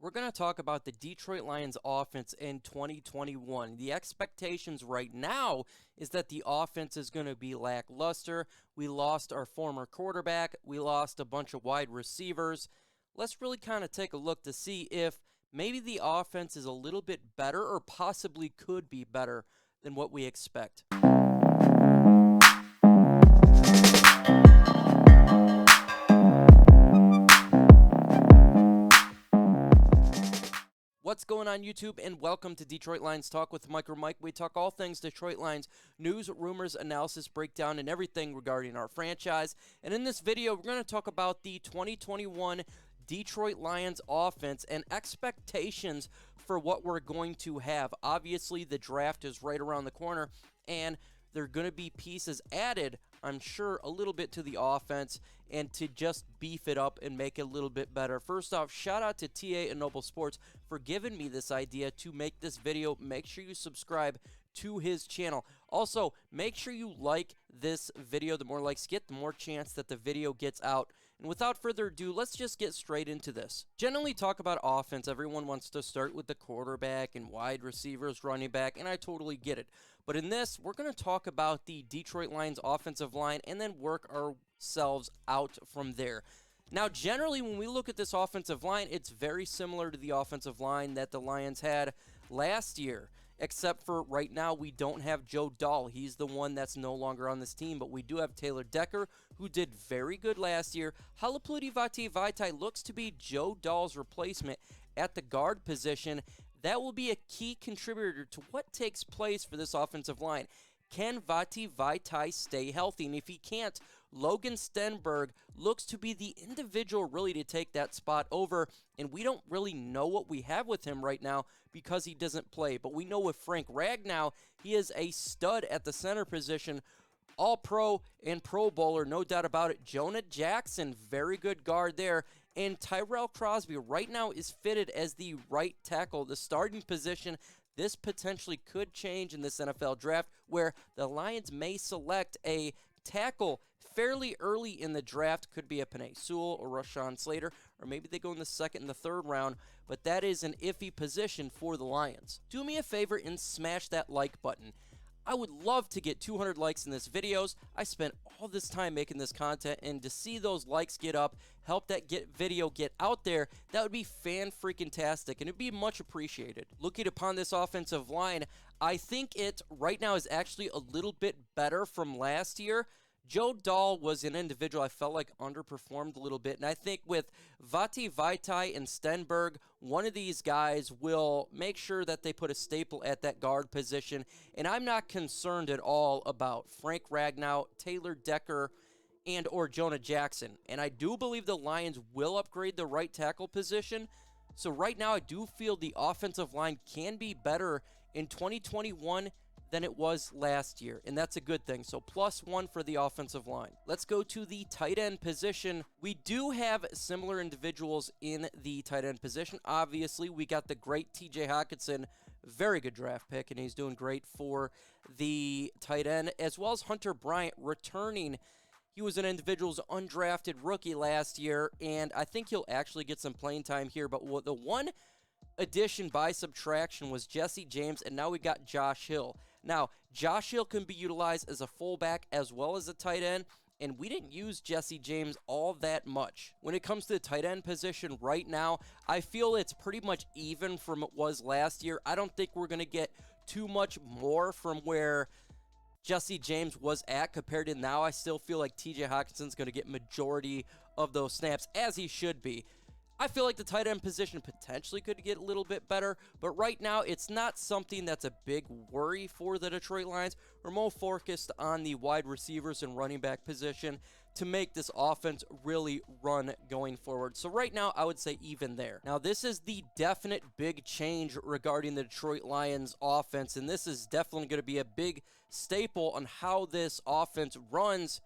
We're going to talk about the Detroit Lions offense in 2021. The expectations right now is that the offense is going to be lackluster. We lost our former quarterback. We lost a bunch of wide receivers. Let's really kind of take a look to see if maybe the offense is a little bit better or possibly could be better than what we expect. What's going on, YouTube, and welcome to Detroit Lions Talk with MicroMike. We talk all things Detroit Lions, news, rumors, analysis, breakdown, and everything regarding our franchise. And in this video, we're going to talk about the 2021 Detroit Lions offense and expectations for what we're going to have. Obviously, the draft is right around the corner, and there are going to be pieces added, I'm sure, a little bit to the offense and to just beef it up and make it a little bit better. First off, shout out to TA and Noble Sports for giving me this idea to make this video. Make sure you subscribe to his channel. Also, make sure you like this video. The more likes get, the more chance that the video gets out. And without further ado, let's just get straight into this. Generally talk about offense, everyone wants to start with the quarterback and wide receivers, running back, and I totally get it. But in this, we're going to talk about the Detroit Lions offensive line and then work ourselves out from there. Now, generally, when we look at this offensive line, it's very similar to the offensive line that the Lions had last year, except for right now we don't have Joe Dahl. He's the one that's no longer on this team, but we do have Taylor Decker, who did very good last year. Halapoulivaati Vaitai looks to be Joe Dahl's replacement at the guard position. That will be a key contributor to what takes place for this offensive line. Can Vaitai stay healthy? And if he can't, Logan Stenberg looks to be the individual really to take that spot over, and we don't really know what we have with him right now because he doesn't play. But we know with Frank Ragnow, he is a stud at the center position, all-pro and pro bowler, no doubt about it. Jonah Jackson, very good guard there. And Tyrell Crosby right now is fitted as the right tackle, the starting position. This potentially could change in this NFL draft where the Lions may select a tackle fairly early in the draft. Could be a Penei Sewell or Rashawn Slater, or maybe they go in the second and the third round, but that is an iffy position for the Lions. Do me a favor and smash that like button. I would love to get 200 likes in this videos. I spent all this time making this content, and to see those likes get up, help that video get out there, that would be fan-freaking-tastic, and it'd be much appreciated. Looking upon this offensive line, I think it right now is actually a little bit better from last year. Joe Dahl was an individual I felt like underperformed a little bit, and I think with Vaitai and Stenberg, one of these guys will make sure that they put a staple at that guard position, and I'm not concerned at all about Frank Ragnow, Taylor Decker, and or Jonah Jackson. And I do believe the Lions will upgrade the right tackle position, so right now I do feel the offensive line can be better in 2021 than it was last year, and that's a good thing. So +1 for the offensive line. Let's go to the tight end position. We do have similar individuals in the tight end position. Obviously, we got the great TJ Hockenson, very good draft pick, and he's doing great for the tight end, as well as Hunter Bryant returning. He was an individual's undrafted rookie last year, and I think he'll actually get some playing time here, but the one addition by subtraction was Jesse James, and now we got Josh Hill. Now, Josh Hill can be utilized as a fullback as well as a tight end, and we didn't use Jesse James all that much. When it comes to the tight end position right now, I feel it's pretty much even from it was last year. I don't think we're going to get too much more from where Jesse James was at compared to now. I still feel like TJ Hockenson's going to get majority of those snaps, as he should be. I feel like the tight end position potentially could get a little bit better, but right now it's not something that's a big worry for the Detroit Lions. We're more focused on the wide receivers and running back position to make this offense really run going forward. So right now I would say even there. Now this is the definite big change regarding the Detroit Lions offense, and this is definitely going to be a big staple on how this offense runs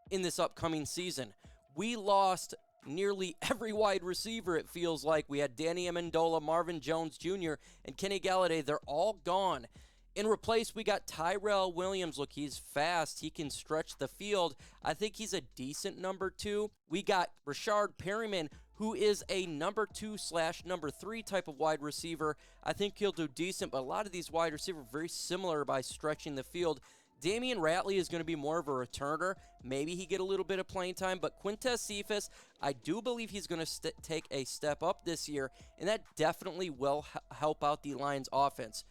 in this upcoming season. We lost nearly every wide receiver, it feels like. We had Danny Amendola, Marvin Jones Jr., and Kenny Galladay. They're all gone. In replace, we got Tyrell Williams. Look, he's fast. He can stretch the field. I think he's a decent number 2. We got Rashard Perryman, who is a number 2/number 3 type of wide receiver. I think he'll do decent, but a lot of these wide receivers are very similar by stretching the field. Damian Ratley is going to be more of a returner. Maybe he get a little bit of playing time, but Quintez Cephas, I do believe he's going to take a step up this year, and that definitely will help out the Lions offense.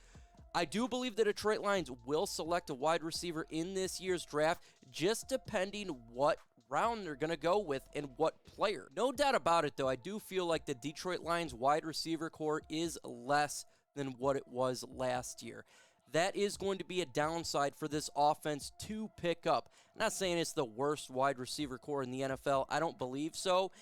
I do believe the Detroit Lions will select a wide receiver in this year's draft, just depending what round they're going to go with and what player. No doubt about it, though, I do feel like the Detroit Lions wide receiver core is less than what it was last year. That is going to be a downside for this offense to pick up. I'm not saying it's the worst wide receiver core in the NFL. I don't believe so.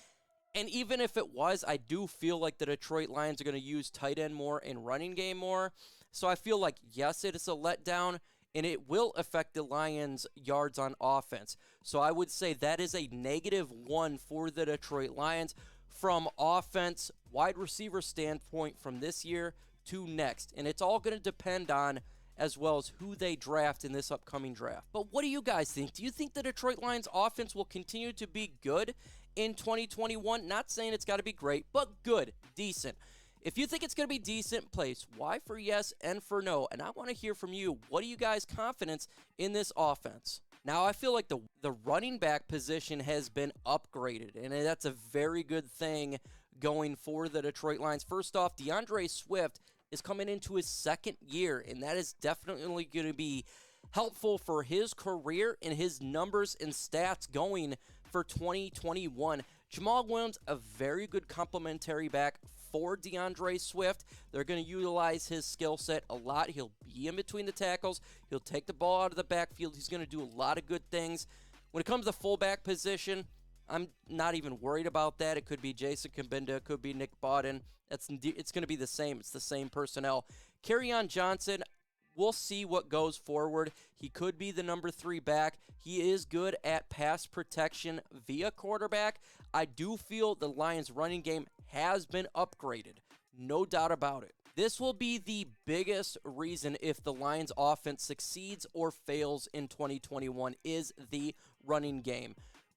And even if it was, I do feel like the Detroit Lions are going to use tight end more and running game more. So I feel like, yes, it is a letdown, and it will affect the Lions' yards on offense. So I would say that is a -1 for the Detroit Lions from offense, wide receiver standpoint from this year to next. And it's all going to depend on as well as who they draft in this upcoming draft. But what do you guys think? Do you think the Detroit Lions offense will continue to be good in 2021? Not saying it's got to be great, but good, decent. If you think it's going to be decent, place Y for yes and for no. And I want to hear from you. What are you guys' confidence in this offense? Now, I feel like the running back position has been upgraded, and that's a very good thing going for the Detroit Lions. First off, DeAndre Swift is coming into his second year, and that is definitely going to be helpful for his career and his numbers and stats going for 2021. Jamaal Williams, a very good complementary back for DeAndre Swift. They're going to utilize his skill set a lot. He'll be in between the tackles. He'll take the ball out of the backfield. He's going to do a lot of good things. When it comes to the fullback position, I'm not even worried about that. It could be Jason Kabinda. It could be Nick Bawden. It's going to be the same. It's the same personnel. Kerryon Johnson, we'll see what goes forward. He could be the number 3 back. He is good at pass protection via quarterback. I do feel the Lions' running game has been upgraded. No doubt about it. This will be the biggest reason if the Lions' offense succeeds or fails in 2021 is the running game.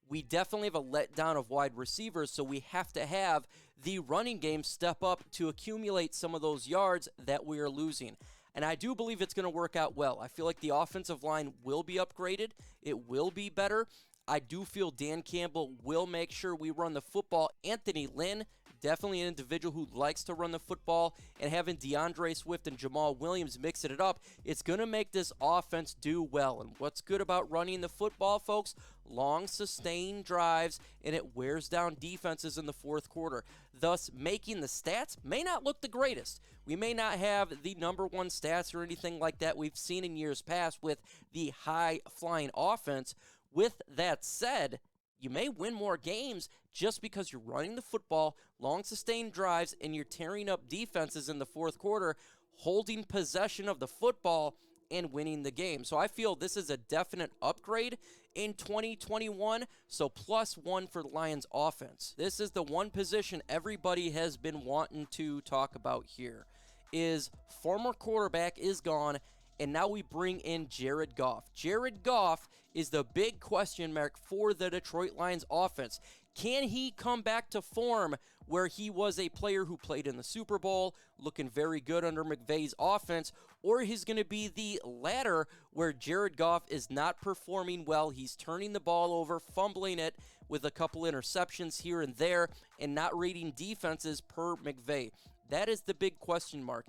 We definitely have a letdown of wide receivers, so we have to have the running game step up to accumulate some of those yards that we are losing. And I do believe it's going to work out well. I feel like the offensive line will be upgraded. It will be better. I do feel Dan Campbell will make sure we run the football. Anthony Lynn, definitely an individual who likes to run the football, and having DeAndre Swift and Jamaal Williams mixing it up, it's going to make this offense do well. And what's good about running the football, folks? Long, sustained drives, and it wears down defenses in the fourth quarter, thus making the stats may not look the greatest. We may not have the number 1 stats or anything like that we've seen in years past with the high-flying offense. With that said, you may win more games just because you're running the football, long sustained drives, and you're tearing up defenses in the fourth quarter, holding possession of the football and winning the game. So I feel this is a definite upgrade in 2021, so +1 for the Lions offense. This is the one position everybody has been wanting to talk about here, is former quarterback is gone, and now we bring in Jared Goff. Jared Goff is the big question mark for the Detroit Lions offense. Can he come back to form where he was a player who played in the Super Bowl, looking very good under McVay's offense, or he's going to be the latter where Jared Goff is not performing well, he's turning the ball over, fumbling it with a couple interceptions here and there, and not reading defenses per McVay. That is the big question mark.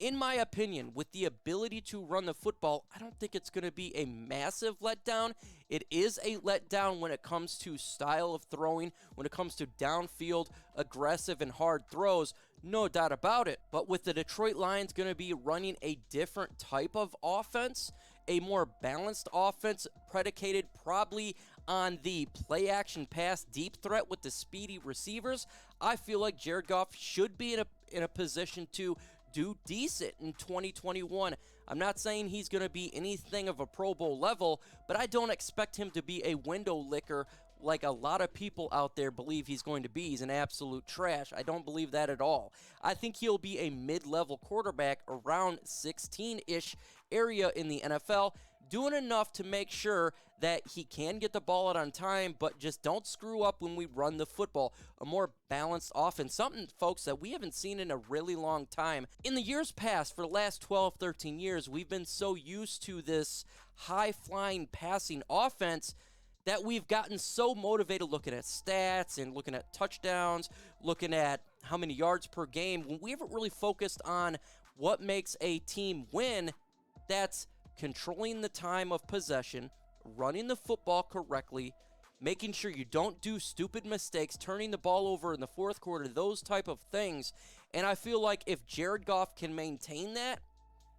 In my opinion, with the ability to run the football, I don't think it's going to be a massive letdown. It is a letdown when it comes to style of throwing, when it comes to downfield, aggressive and hard throws, no doubt about it. But with the Detroit Lions going to be running a different type of offense, a more balanced offense predicated probably on the play-action pass deep threat with the speedy receivers, I feel like Jared Goff should be in a position to do decent in 2021. I'm not saying he's going to be anything of a Pro Bowl level, but I don't expect him to be a window licker like a lot of people out there believe he's going to be. He's an absolute trash. I don't believe that at all. I think he'll be a mid-level quarterback around 16-ish area in the NFL. doing enough to make sure that he can get the ball out on time, but just don't screw up when we run the football. A more balanced offense, something, folks, that we haven't seen in a really long time. In the years past, for the last 12, 13 years, we've been so used to this high-flying passing offense that we've gotten so motivated looking at stats and looking at touchdowns, looking at how many yards per game, when we haven't really focused on what makes a team win. That's controlling the time of possession, running the football correctly, making sure you don't do stupid mistakes, turning the ball over in the fourth quarter, those type of things. And I feel like if Jared Goff can maintain that,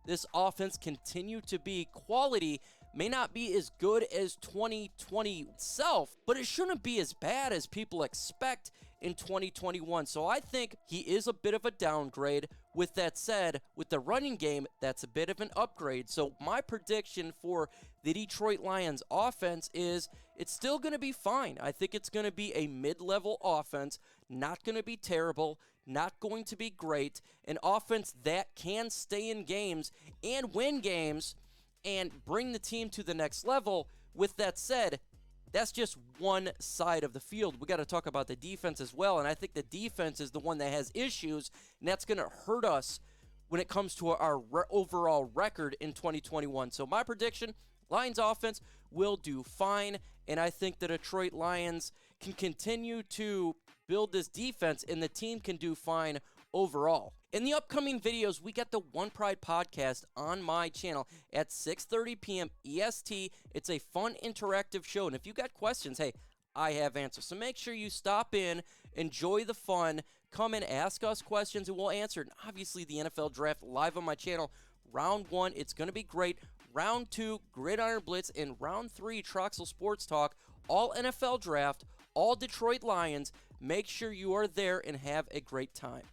this offense continue to be quality. May not be as good as 2020 itself, but it shouldn't be as bad as people expect in 2021. So I think he is a bit of a downgrade. With that said, with the running game, that's a bit of an upgrade. So my prediction for the Detroit Lions offense is it's still going to be fine. I think it's going to be a mid-level offense, not going to be terrible, not going to be great, an offense that can stay in games and win games and bring the team to the next level. With that said, that's just one side of the field. We got to talk about the defense as well, and I think the defense is the one that has issues, and that's going to hurt us when it comes to our overall record in 2021. So my prediction, Lions offense will do fine, and I think the Detroit Lions can continue to build this defense, and the team can do fine overall. In the upcoming videos, we got the One Pride podcast on my channel at 6:30 p.m. EST. It's a fun, interactive show, and if you got questions, hey, I have answers. So make sure you stop in, enjoy the fun, come and ask us questions, and we'll answer. And obviously, the NFL Draft live on my channel. Round 1, it's going to be great. Round 2, Gridiron Blitz, and Round 3, Troxel Sports Talk. All NFL Draft, all Detroit Lions. Make sure you are there and have a great time.